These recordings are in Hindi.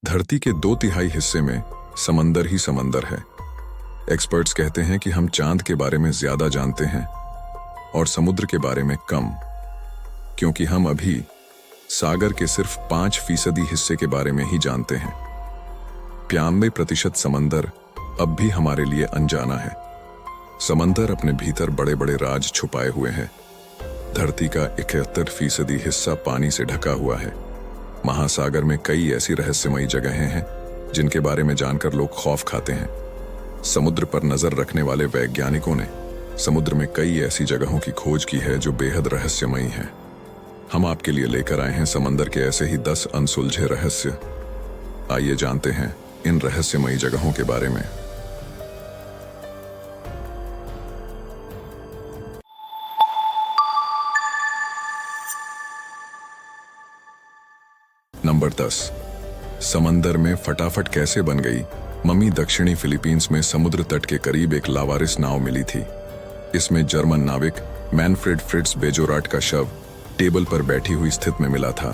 धरती के 2/3 हिस्से में समंदर ही समंदर है। एक्सपर्ट्स कहते हैं कि हम चांद के बारे में ज्यादा जानते हैं और समुद्र के बारे में कम, क्योंकि हम अभी सागर के सिर्फ 5% हिस्से के बारे में ही जानते हैं। 95% समंदर अब भी हमारे लिए अनजाना है। समंदर अपने भीतर बड़े बड़े राज छुपाए हुए हैं। धरती का 71% हिस्सा पानी से ढका हुआ है। महासागर में कई ऐसी रहस्यमयी जगहें हैं जिनके बारे में जानकर लोग खौफ खाते हैं। समुद्र पर नजर रखने वाले वैज्ञानिकों ने समुद्र में कई ऐसी जगहों की खोज की है जो बेहद रहस्यमयी हैं। हम आपके लिए लेकर आए हैं समंदर के ऐसे ही 10 अनसुलझे रहस्य। आइए जानते हैं इन रहस्यमयी जगहों के बारे में। नंबर 10, समंदर में फटाफट कैसे बन गई। मम्मी दक्षिणी फिलीपींस में समुद्र तट के करीब एक लावारिस नाव मिली थी। इसमें जर्मन नाविक मैनफ्रेड फ्रिट्ज बेजोराट का शव टेबल पर बैठी हुई स्थिति में मिला था।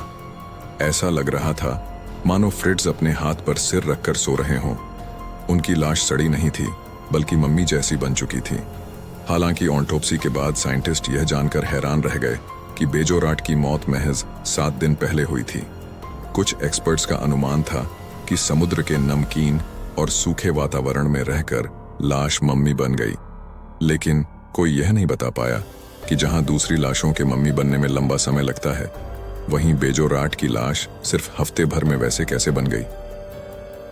ऐसा लग रहा था मानो फ्रिट्ज अपने हाथ पर सिर रखकर सो रहे हों। उनकी लाश सड़ी नहीं थी, बल्कि मम्मी जैसी बन चुकी थी। हालांकि ऑटोप्सी के बाद साइंटिस्ट यह जानकर हैरान रह गए कि बेजोराट की मौत महज 7 दिन पहले हुई थी। कुछ एक्सपर्ट्स का अनुमान था कि समुद्र के नमकीन और सूखे वातावरण में रहकर लाश मम्मी बन गई, लेकिन कोई यह नहीं बता पाया कि जहां दूसरी लाशों के मम्मी बनने में लंबा समय लगता है, वहीं बेजोराट की लाश सिर्फ हफ्ते भर में वैसे कैसे बन गई।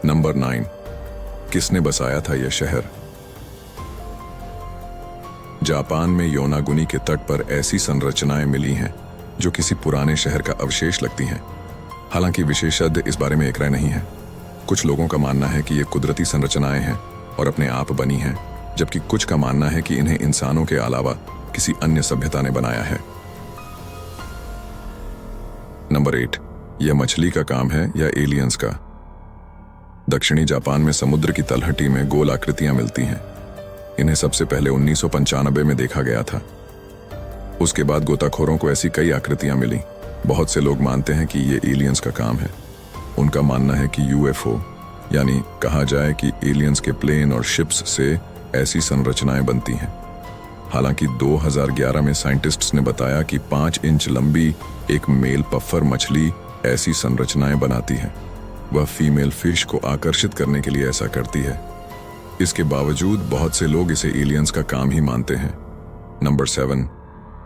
नंबर 9, किसने बसाया था यह शहर। जापान में योनागुनी के तट पर ऐसी संरचनाएं मिली हैं जो किसी पुराने शहर का अवशेष लगती हैं। हालांकि विशेषज्ञ इस बारे में एक राय नहीं है। कुछ लोगों का मानना है कि ये कुदरती संरचनाएं हैं और अपने आप बनी हैं, जबकि कुछ का मानना है कि इन्हें इंसानों के अलावा किसी अन्य सभ्यता ने बनाया है। नंबर 8, यह मछली का काम है या एलियंस का। दक्षिणी जापान में समुद्र की तलहटी में गोल आकृतियां मिलती हैं। इन्हें सबसे पहले 1995 में देखा गया था। उसके बाद गोताखोरों को ऐसी कई आकृतियां मिली। बहुत से लोग मानते हैं कि ये एलियंस का काम है। उनका मानना है कि यूएफओ, यानी कहा जाए कि एलियंस के प्लेन और शिप्स से ऐसी संरचनाएं बनती हैं। हालांकि 2011 में साइंटिस्ट्स ने बताया कि 5 इंच लंबी एक मेल पफ्फर मछली ऐसी संरचनाएं बनाती है। वह फीमेल फिश को आकर्षित करने के लिए ऐसा करती है। इसके बावजूद बहुत से लोग इसे एलियंस का काम ही मानते हैं। नंबर 7,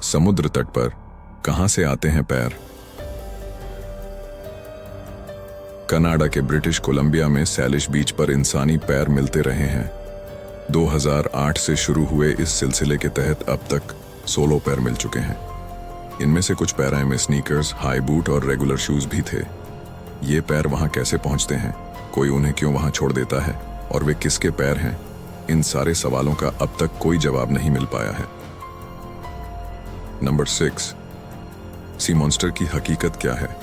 समुद्र तट पर कहां से आते हैं पैर। कनाडा के ब्रिटिश कोलंबिया में सैलिश बीच पर इंसानी पैर मिलते रहे हैं। 2008 से शुरू हुए इस सिलसिले के तहत अब तक 16 पैर मिल चुके हैं। इनमें से कुछ पैरों में स्नीकर्स, हाई बूट और रेगुलर शूज भी थे। ये पैर वहां कैसे पहुंचते हैं, कोई उन्हें क्यों वहां छोड़ देता है और वे किसके पैर हैं, इन सारे सवालों का अब तक कोई जवाब नहीं मिल पाया है। नंबर 6, सी मॉन्स्टर की हकीकत क्या है।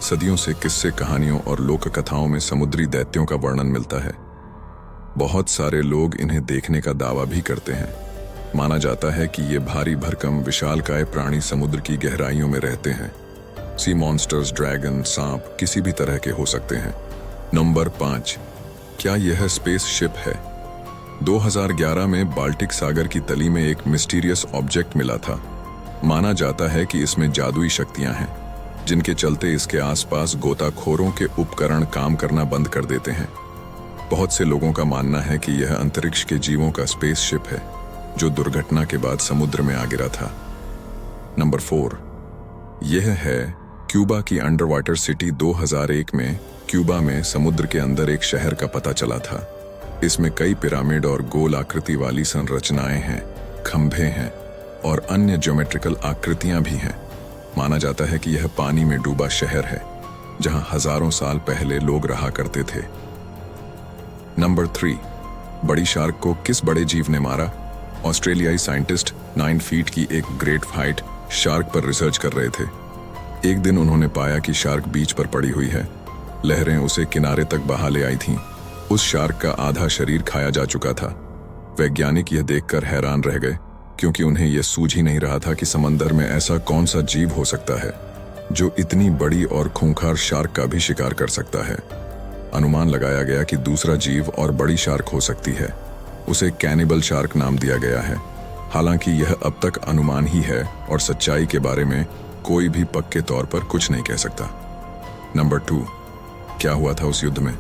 सदियों से किस्से, कहानियों और लोक कथाओं में समुद्री दैत्यों का वर्णन मिलता है। बहुत सारे लोग इन्हें देखने का दावा भी करते हैं। माना जाता है कि ये भारी भरकम विशालकाय प्राणी समुद्र की गहराइयों में रहते हैं। सी मॉन्स्टर्स ड्रैगन, सांप किसी भी तरह के हो सकते हैं। नंबर 5, क्या यह स्पेस शिप है। 2011 में बाल्टिक सागर की तली में एक मिस्टीरियस ऑब्जेक्ट मिला था। माना जाता है कि इसमें जादुई शक्तियां हैं, जिनके चलते इसके आसपास गोताखोरों के उपकरण काम करना बंद कर देते हैं। बहुत से लोगों का मानना है कि यह अंतरिक्ष के जीवों का स्पेस शिप है, जो दुर्घटना के बाद समुद्र में आ गिरा था। नंबर 4, यह है क्यूबा की अंडर वाटर सिटी। 2001 में क्यूबा में समुद्र के अंदर एक शहर का पता चला था। इसमें कई पिरामिड और गोल आकृति वाली संरचनाएं हैं, खंभे हैं और अन्य ज्योमेट्रिकल आकृतियां भी हैं। माना जाता है कि यह पानी में डूबा शहर है, जहां हजारों साल पहले लोग रहा करते थे। नंबर 3, बड़ी शार्क को किस बड़े जीव ने मारा। ऑस्ट्रेलियाई साइंटिस्ट 9 फीट की एक ग्रेट व्हाइट शार्क पर रिसर्च कर रहे थे। एक दिन उन्होंने पाया कि शार्क बीच पर पड़ी हुई है। लहरें उसे किनारे तक बहा ले आई थीं। उस शार्क का आधा शरीर खाया जा चुका था। वैज्ञानिक यह देखकर हैरान रह गए, क्योंकि उन्हें यह सूझ ही नहीं रहा था कि समंदर में ऐसा कौन सा जीव हो सकता है जो इतनी बड़ी और खूंखार शार्क का भी शिकार कर सकता है। अनुमान लगाया गया कि दूसरा जीव और बड़ी शार्क हो सकती है। उसे कैनिबल शार्क नाम दिया गया है। हालांकि यह अब तक अनुमान ही है और सच्चाई के बारे में कोई भी पक्के तौर पर कुछ नहीं कह सकता। नंबर 2, क्या हुआ था उस युद्ध में?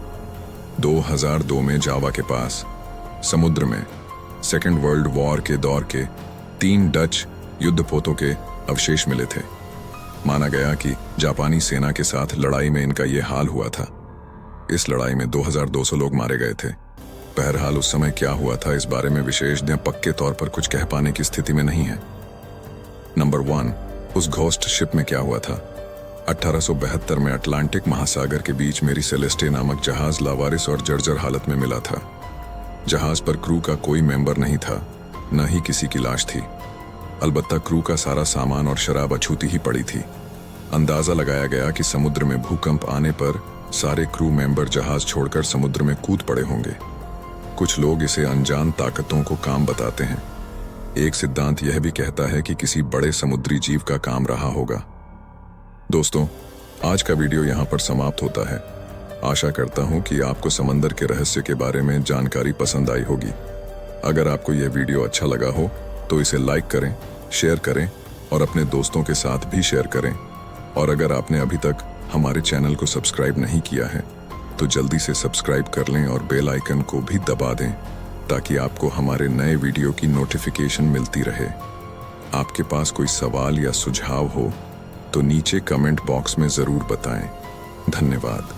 2002 में जावा के पास समुद्र में सेकेंड वर्ल्ड वॉर के दौर के 3 डच युद्धपोतों के अवशेष मिले थे। माना गया कि जापानी सेना के साथ लड़ाई में इनका यह हाल हुआ था। इस लड़ाई में 2200 लोग मारे गए थे। बहरहाल उस समय क्या हुआ था इस बारे में विशेषज्ञ पक्के तौर पर कुछ कह पाने की स्थिति में नहीं है। नंबर 1, उस घोस्ट शिप में क्या हुआ था? 1872 में अटलांटिक महासागर के बीच मेरी सेलेस्टे नामक जहाज लावारिस और जर्जर हालत में मिला था। जहाज पर क्रू का कोई मेंबर नहीं था, न ही किसी की लाश थी। अलबत्ता क्रू का सारा सामान और शराब अछूती ही पड़ी थी। अंदाजा लगाया गया कि समुद्र में भूकंप आने पर सारे क्रू मेंबर जहाज छोड़कर समुद्र में कूद पड़े होंगे। कुछ लोग इसे अनजान ताकतों को काम बताते हैं। एक सिद्धांत यह भी कहता है कि किसी बड़े समुद्री जीव का काम रहा होगा। दोस्तों, आज का वीडियो यहाँ पर समाप्त होता है। आशा करता हूँ कि आपको समंदर के रहस्य के बारे में जानकारी पसंद आई होगी। अगर आपको यह वीडियो अच्छा लगा हो तो इसे लाइक करें, शेयर करें और अपने दोस्तों के साथ भी शेयर करें। और अगर आपने अभी तक हमारे चैनल को सब्सक्राइब नहीं किया है तो जल्दी से सब्सक्राइब कर लें और बेल आइकन को भी दबा दें ताकि आपको हमारे नए वीडियो की नोटिफिकेशन मिलती रहे। आपके पास कोई सवाल या सुझाव हो तो नीचे कमेंट बॉक्स में ज़रूर बताएं। धन्यवाद।